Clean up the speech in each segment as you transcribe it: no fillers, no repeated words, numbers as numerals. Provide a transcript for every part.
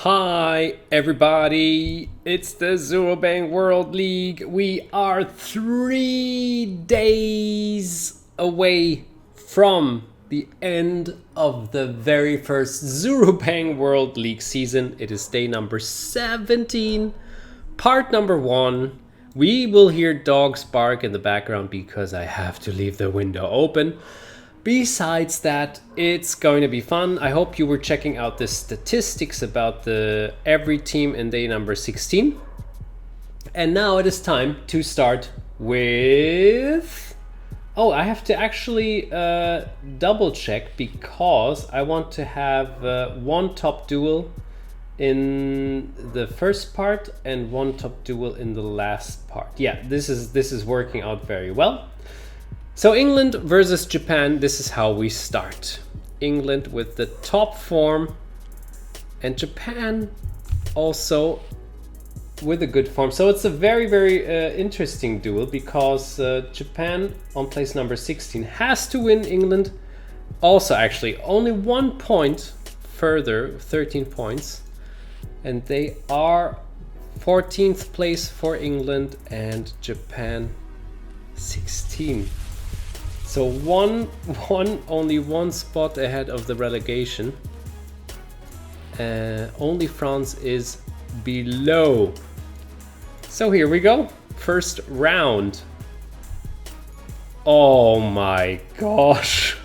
Hi everybody, it's the Zurubang World League. We are 3 days away from the end of the very first Zurubang World League season. It is day number 17, part number 1. We will hear dogs bark in the background because I have to leave the window open. Besides that, it's going to be fun. I hope you were checking out the statistics about every team in day number 16. And now it is time to start with... Oh, I have to actually double check because I want to have one top duel in the first part and one top duel in the last part. Yeah, this is working out very well. So England versus Japan, this is how we start. England with the top form and Japan also with a good form. So it's a very, very interesting duel because Japan on place number 16 has to win. England also actually only 1 point further, 13 points. And they are 14th place for England and Japan 16. So only one spot ahead of the relegation. Only France is below. So here we go. First round. Oh my gosh.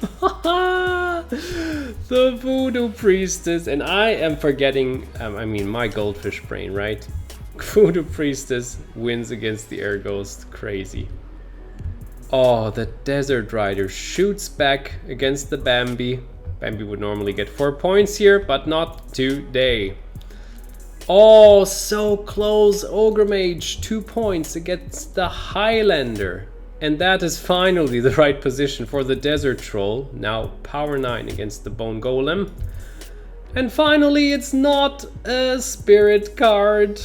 The Voodoo Priestess. And I am forgetting, my goldfish brain, right? Voodoo Priestess wins against the Air Ghost. Crazy. Oh, the Desert Rider shoots back against the Bambi. Bambi would normally get 4 points here, but not today. Oh, so close. Ogre Mage, 2 points against the Highlander. And that is finally the right position for the Desert Troll. Now power 9 against the Bone Golem. And finally, it's not a spirit card.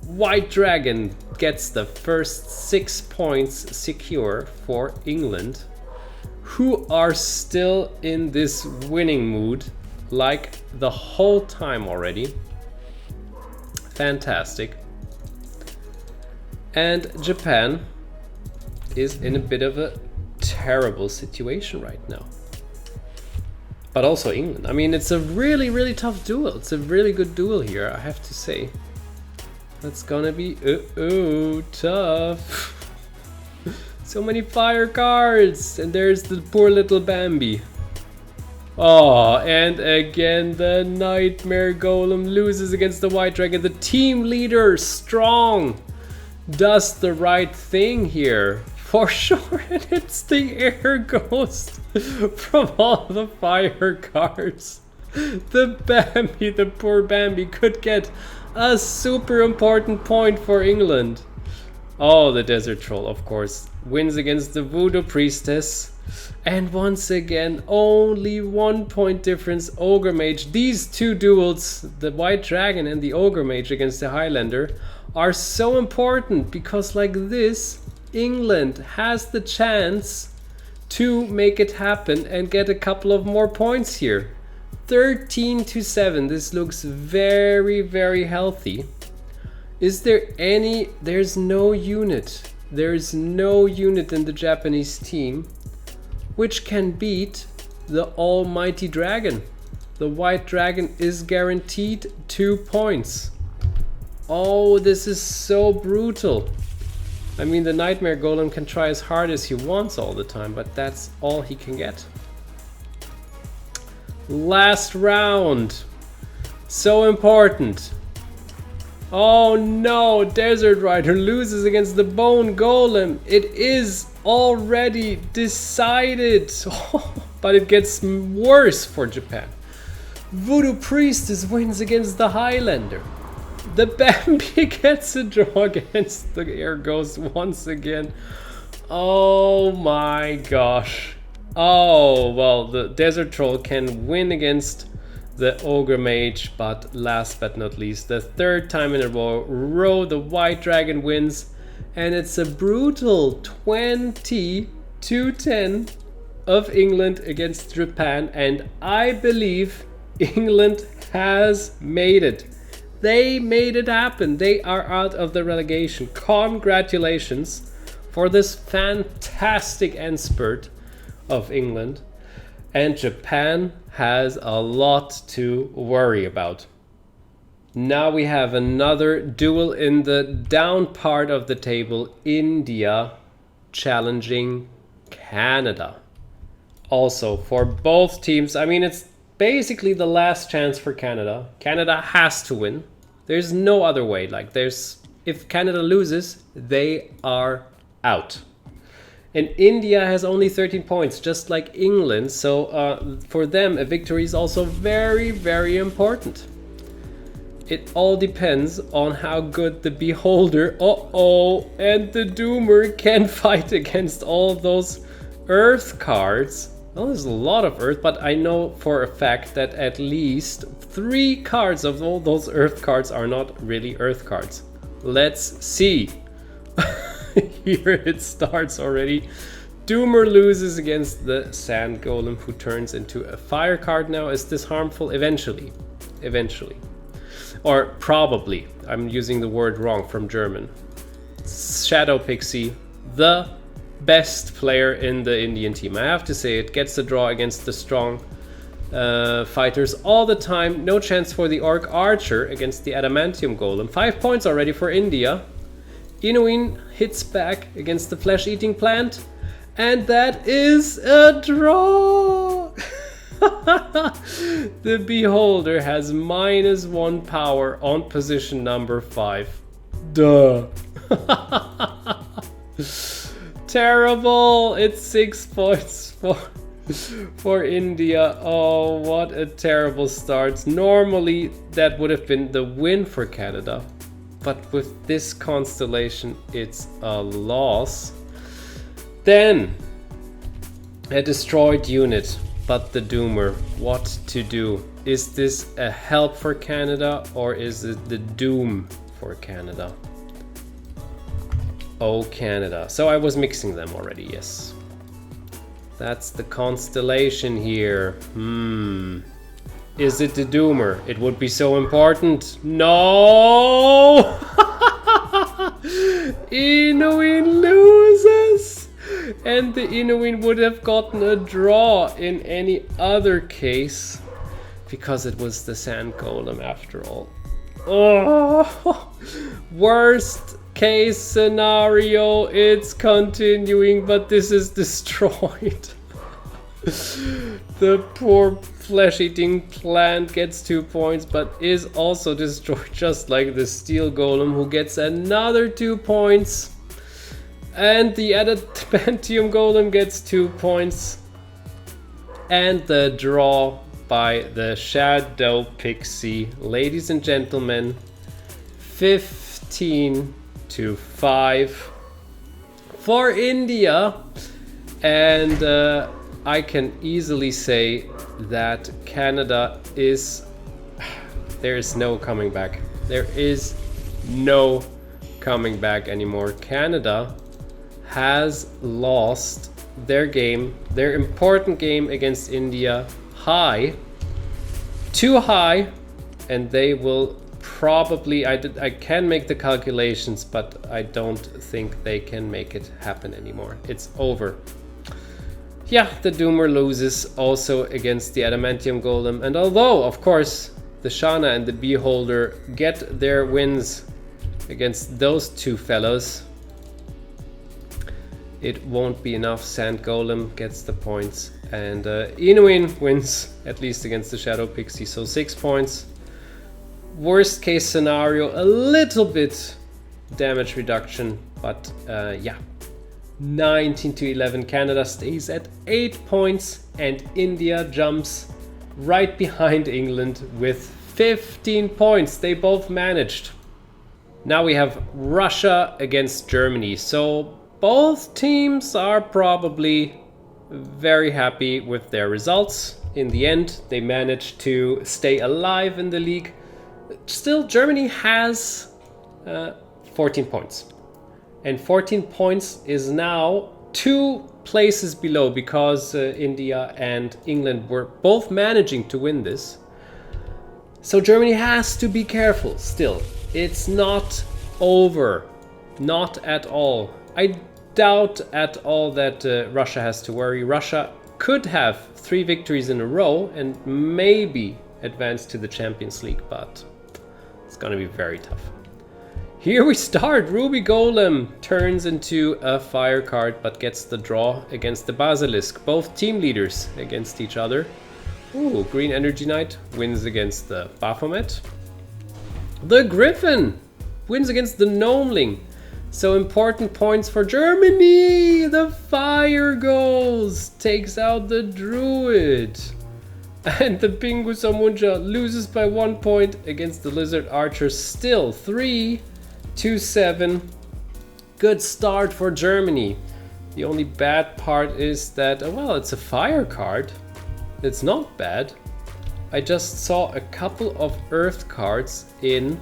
White Dragon gets the first 6 points secure for England, who are still in this winning mood like the whole time already. Fantastic. And Japan is in a bit of a terrible situation right now. But also England. I mean, it's a really, really tough duel. It's a really good duel here, I have to say. That's gonna be tough. So many fire cards, and there's the poor little Bambi. Oh, and again the Nightmare Golem loses against the White Dragon. The team leader, Strong, does the right thing here for sure, and it's the Air Ghost from all the fire cards. The Bambi, the poor Bambi, could get a super important point for England. Oh, the Desert Troll, of course, wins against the Voodoo Priestess. And once again, only 1 point difference, Ogre Mage. These two duels, the White Dragon and the Ogre Mage against the Highlander, are so important because like this, England has the chance to make it happen and get a couple of more points here. 13-7. This looks very, very healthy. Is there any... There's no unit. There's no unit in the Japanese team which can beat the Almighty Dragon. The White Dragon is guaranteed 2 points. Oh, this is so brutal. I mean, the Nightmare Golem can try as hard as he wants all the time, but that's all he can get. Last round. So important. Oh no, Desert Rider loses against the Bone Golem. It is already decided. But it gets worse for Japan. Voodoo Priestess wins against the Highlander. The Bambi gets a draw against the Air Ghost once again. Oh my gosh. Oh, well, the Desert Troll can win against the Ogre Mage, but last but not least, the 3rd time in a row, the White Dragon wins, and it's a brutal 20-10 of England against Japan, and I believe England has made it. They made it happen. They are out of the relegation. Congratulations for this fantastic end spurt of England. And Japan has a lot to worry about. Now we have another duel in the down part of the table. India challenging Canada. Also, for both teams, I mean, it's basically the last chance for Canada. Canada has to win. There's no other way. Like, if Canada loses, they are out. And India has only 13 points, just like England. So for them, a victory is also very, very important. It all depends on how good the Beholder, and the Doomer can fight against all those Earth cards. Well, there's a lot of Earth, but I know for a fact that at least 3 cards of all those Earth cards are not really Earth cards. Let's see. Here it starts already. Doomer loses against the Sand Golem, who turns into a fire card now. Is this harmful? Eventually. Or probably. I'm using the word wrong from German. Shadow Pixie, the best player in the Indian team. I have to say, it gets the draw against the strong fighters all the time. No chance for the Orc Archer against the Adamantium Golem. 5 points already for India. Inuin hits back against the Flesh-Eating Plant. And that is a draw! The Beholder has -1 power on position number 5. Duh. Terrible! It's 6 points for India. Oh, what a terrible start. Normally, that would have been the win for Canada. But with this constellation, it's a loss. Then, a destroyed unit, but the Doomer. What to do? Is this a help for Canada, or is it the doom for Canada? Oh, Canada. So I was mixing them already, yes. That's the constellation here. Is it the Doomer? It would be so important. No! Inuin loses! And the Inuin would have gotten a draw in any other case, because it was the Sand Golem after all. Oh, worst case scenario, it's continuing, but this is destroyed. The poor Flesh-Eating Plant gets 2 points, but is also destroyed, just like the Steel Golem, who gets another 2 points. And the Adamantium Golem gets 2 points. And the draw by the Shadow Pixie. Ladies and gentlemen, 15-5 for India. And I can easily say that Canada there is no coming back. There is no coming back anymore. Canada has lost their game, their important game against India, too high, and they will probably, I can make the calculations, but I don't think they can make it happen anymore. It's over. Yeah, the Doomer loses also against the Adamantium Golem, and although, of course, the Shana and the Beholder get their wins against those two fellows, it won't be enough. Sand Golem gets the points, and Inuin wins, at least against the Shadow Pixie, so 6 points. Worst case scenario, a little bit damage reduction, but yeah. 19-11, Canada stays at 8 points, and India jumps right behind England with 15 points. They both managed. Now we have Russia against Germany. So both teams are probably very happy with their results. In the end, they managed to stay alive in the league. Still, Germany has 14 points. And 14 points is now 2 places below, because India and England were both managing to win this. So Germany has to be careful still. It's not over. Not at all. I doubt at all that Russia has to worry. Russia could have 3 victories in a row and maybe advance to the Champions League, but it's gonna be very tough. Here we start. Ruby Golem turns into a fire card but gets the draw against the Basilisk. Both team leaders against each other. Ooh, Green Energy Knight wins against the Baphomet. The Griffin wins against the Gnomeling. So important points for Germany. The Fire goes, takes out the Druid. And the Pingu Samunja loses by 1 point against the Lizard Archer. Still 3-7. Good start for Germany. The only bad part is that, well, it's a fire card. It's not bad. I just saw a couple of earth cards in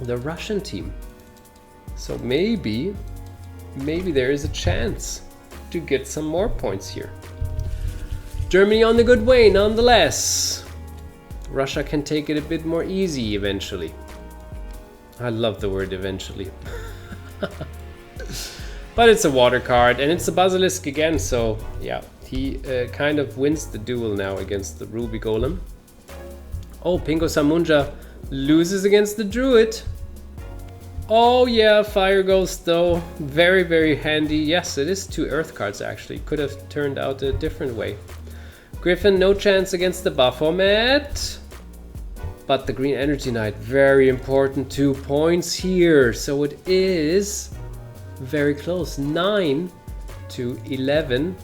the Russian team. So maybe there is a chance to get some more points here. Germany on the good way nonetheless. Russia can take it a bit more easy eventually. I love the word eventually. But it's a water card and it's a Basilisk again, so yeah, he kind of wins the duel now against the Ruby Golem. Oh, Pingo Samunja loses against the Druid. Oh yeah, Fire Ghost though, very, very handy. Yes, it is 2 earth cards actually. Could have turned out a different way. Griffin, no chance against the Baphomet. But the Green Energy Knight, very important, 2 points here. So it is very close, 9-11.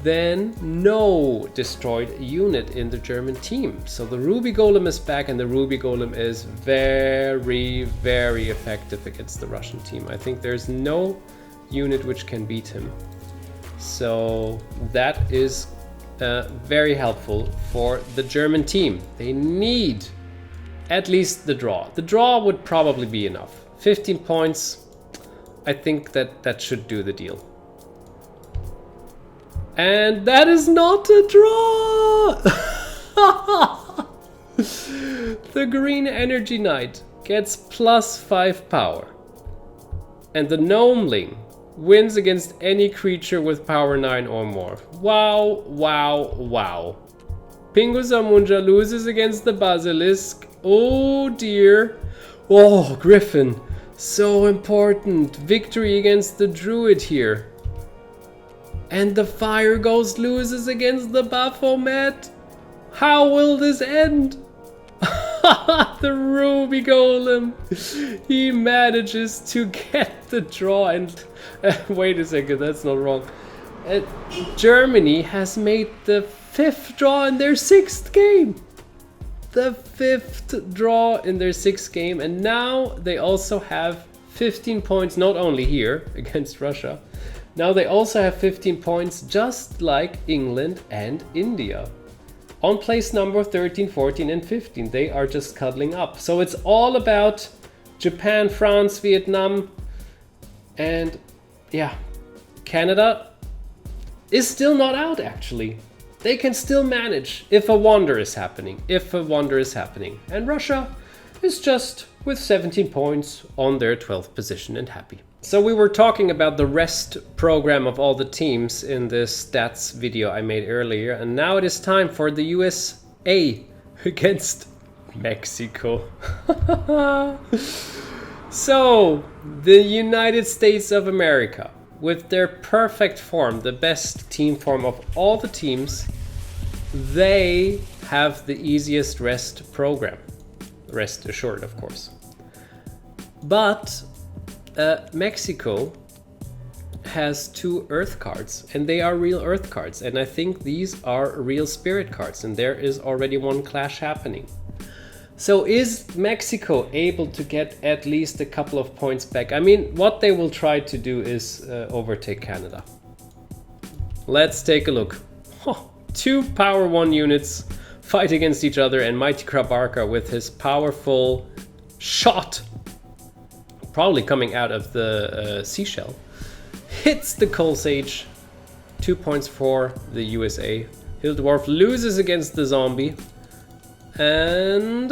Then no destroyed unit in the German team. So the Ruby Golem is back and the Ruby Golem is very, very effective against the Russian team. I think there's no unit which can beat him. So that is very helpful for the German team. They need at least the draw. The draw would probably be enough. 15 points. I think that should do the deal. And that is not a draw! The Green Energy Knight gets +5 power. And the Gnomeling wins against any creature with power 9 or more. Wow, wow, wow. Pingu Samunja loses against the Basilisk. Oh dear. Oh, Griffin. So important. Victory against the Druid here. And the Fire Ghost loses against the Baphomet. How will this end? The Ruby Golem. He manages to get the draw and... wait a second, that's not wrong. Germany has made the 5th draw in their 6th game. The 5th draw in their 6th game. And now they also have 15 points, not only here against Russia. Now they also have 15 points, just like England and India. On place number 13, 14 and 15. They are just cuddling up. So it's all about Japan, France, Vietnam, and yeah, Canada is still not out actually. They can still manage if a wonder is happening. And Russia is just with 17 points on their 12th position and happy. So we were talking about the rest program of all the teams in this stats video I made earlier, and now it is time for the USA against Mexico. So the United States of America, with their perfect form, the best team form of all the teams, they have the easiest rest program. Rest assured, of course. But Mexico has 2 earth cards, and they are real earth cards, and I think these are real spirit cards, and there is already one clash happening. So is Mexico able to get at least a couple of points back? I mean, what they will try to do is overtake Canada. Let's take a look. 2 power 1 units fight against each other, and Mighty Krabarka with his powerful shot, probably coming out of the seashell, hits the Coal Sage. 2 points for the USA. Hill Dwarf loses against the zombie. And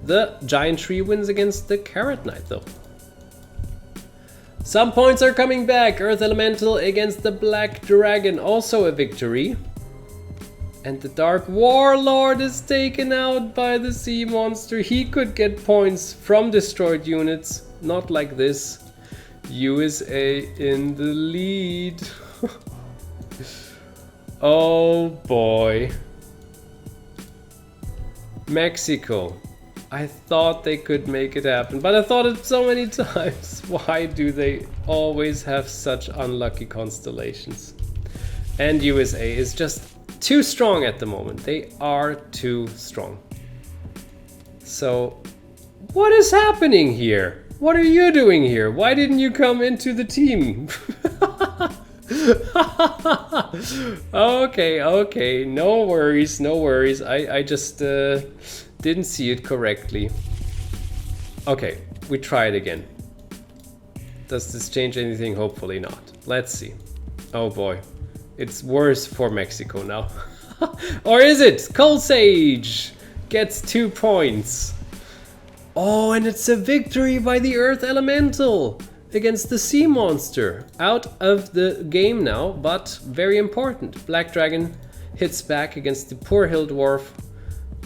the giant tree wins against the carrot knight though. Some points are coming back. Earth elemental against the black dragon, also a victory. And the dark warlord is taken out by the sea monster. He could get points from destroyed units, not like this. USA in the lead. Oh boy. Mexico. I thought they could make it happen, but I thought it so many times. Why do they always have such unlucky constellations? And USA is just too strong at the moment. They are too strong. So, what is happening here? What are you doing here? Why didn't you come into the team? Okay, no worries. I just didn't see it correctly. Okay, we try it again. Does this change anything? Hopefully not. Let's see. Oh boy, it's worse for Mexico now. Or is it? Coal Sage gets 2 points. Oh, and it's a victory by the Earth Elemental against the Sea Monster. Out of the game now, but very important. Black Dragon hits back against the poor Hill Dwarf,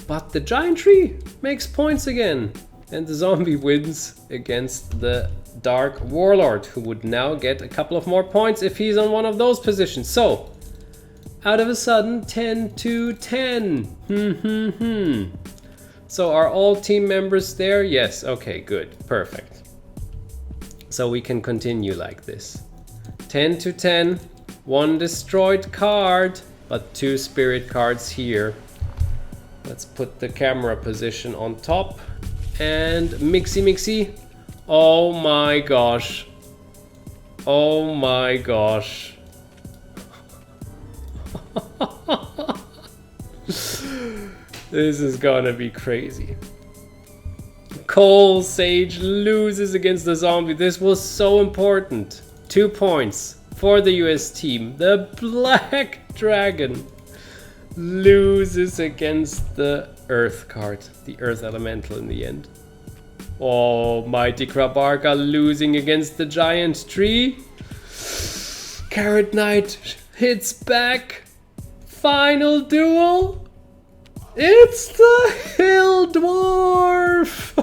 but the Giant Tree makes points again. And the Zombie wins against the Dark Warlord, who would now get a couple of more points if he's on one of those positions. So, out of a sudden, 10-10. So are all team members there? Yes, okay, good, perfect. So we can continue like this. 10-10, 1 destroyed card, but 2 spirit cards here. Let's put the camera position on top. And mixy. Oh my gosh. Oh my gosh. This is gonna be crazy. Coal Sage loses against the zombie. This was so important. 2 points for the US team. The Black Dragon loses against the Earth card, the Earth Elemental in the end. Oh, Mighty Krabarka losing against the Giant Tree. Carrot Knight hits back. Final duel. It's the Hill Dwarf!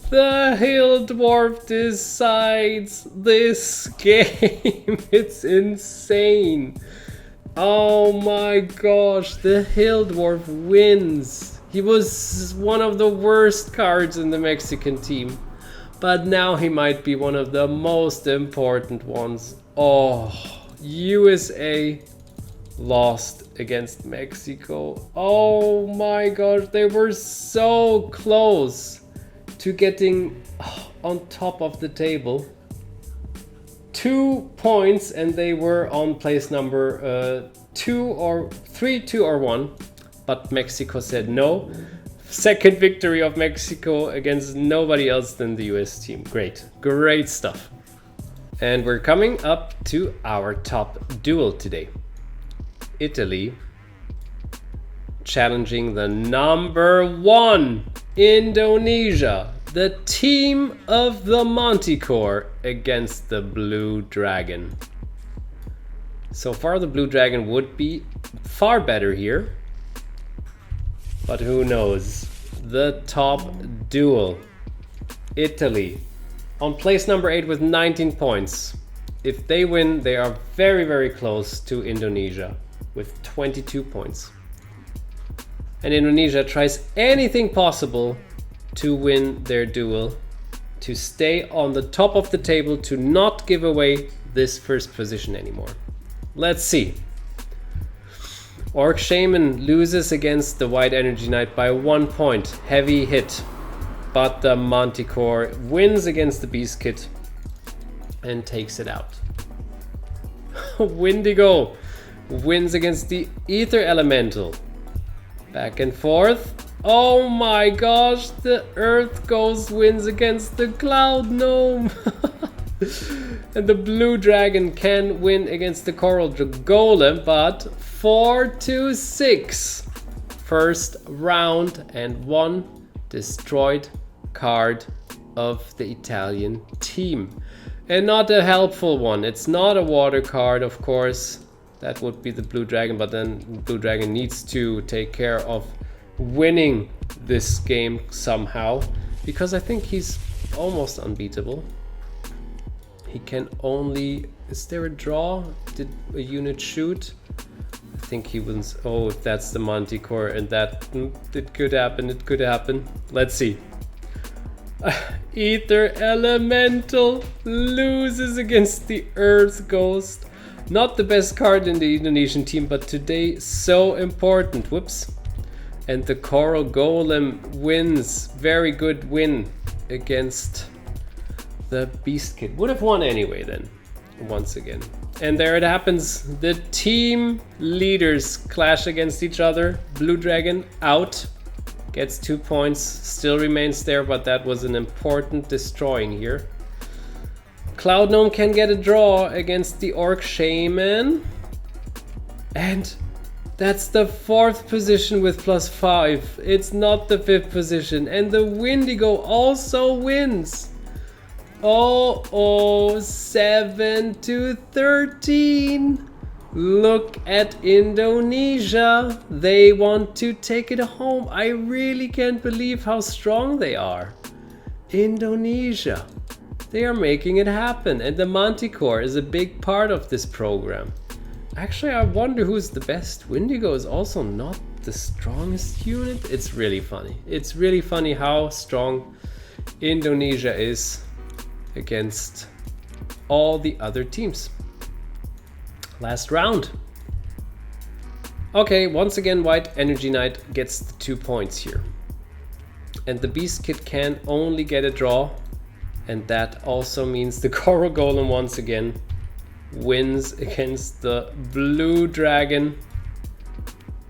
The Hill Dwarf decides this game. It's insane. Oh my gosh, the Hill Dwarf wins. He was one of the worst cards in the Mexican team, but now he might be one of the most important ones. Oh, USA lost against Mexico. Oh my gosh, they were so close to getting on top of the table. 2 points and they were on place number 2 or 3, 2 or 1, but Mexico said no. Second victory of Mexico against nobody else than the US team. Great stuff. And we're coming up to our top duel today. Italy challenging the number 1 Indonesia, the team of the Manticore against the Blue Dragon. So far the Blue Dragon would be far better here, but who knows. The top duel. Italy on place number 8 with 19 points. If they win, they are very, very close to Indonesia with 22 points. And Indonesia tries anything possible to win their duel, to stay on the top of the table, to not give away this first position anymore. Let's see. Orc Shaman loses against the White Energy Knight by 1 point. Heavy hit. But the Manticore wins against the Beast Kit and takes it out. Windigo wins against the Ether Elemental. Back and forth. Oh my gosh, the Earth Ghost wins against the Cloud Gnome. And the Blue Dragon can win against the Coral Golem, but 4-6. first round and one destroyed card of the Italian team. And not a helpful one. It's not a water card, of course. That would be the Blue Dragon, but then Blue Dragon needs to take care of winning this game somehow, because I think he's almost unbeatable. He can only... Is there a draw? Did a unit shoot? I think he wins. Oh, if that's the Manticore, and that it could happen. It could happen. Let's see. Ether Elemental loses against the Earth Ghost. Not the best card in the Indonesian team, but today so important. Whoops. And the Coral Golem wins. Very good win against the Beast Kid. Would have won anyway then, once again. And there it happens. The team leaders clash against each other. Blue Dragon out. Gets 2 points. Still remains there, but that was an important destroying here. Cloud Gnome can get a draw against the Orc Shaman. And that's the 4th position with +5. It's not the 5th position. And the Windigo also wins. Oh, 7-13. Look at Indonesia. They want to take it home. I really can't believe how strong they are. Indonesia. They are making it happen, and the Manticore is a big part of this program. Actually, I wonder who's the best. Windigo is also not the strongest unit. It's really funny. It's really funny how strong Indonesia is against all the other teams. Last round. Okay, once again, White Energy Knight gets the 2 points here. And the Beast Kid can only get a draw. And that also means the Coral Golem once again wins against the Blue Dragon.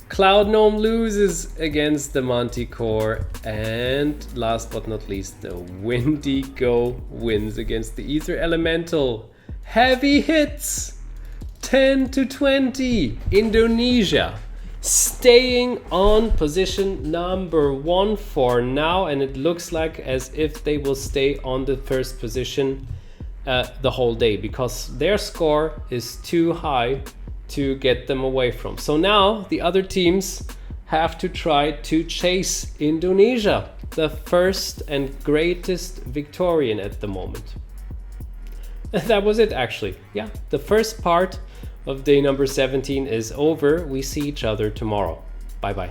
Cloud Gnome loses against the Manticore. And last but not least, the Windigo wins against the Ether Elemental. Heavy hits! 10-20. Indonesia staying on position number 1 for now, and it looks like as if they will stay on the first position the whole day, because their score is too high to get them away from. So now the other teams have to try to chase Indonesia, the first and greatest Victorian at the moment. And that was it, actually. Yeah, the first part of day number 17 is over. We see each other tomorrow. Bye bye.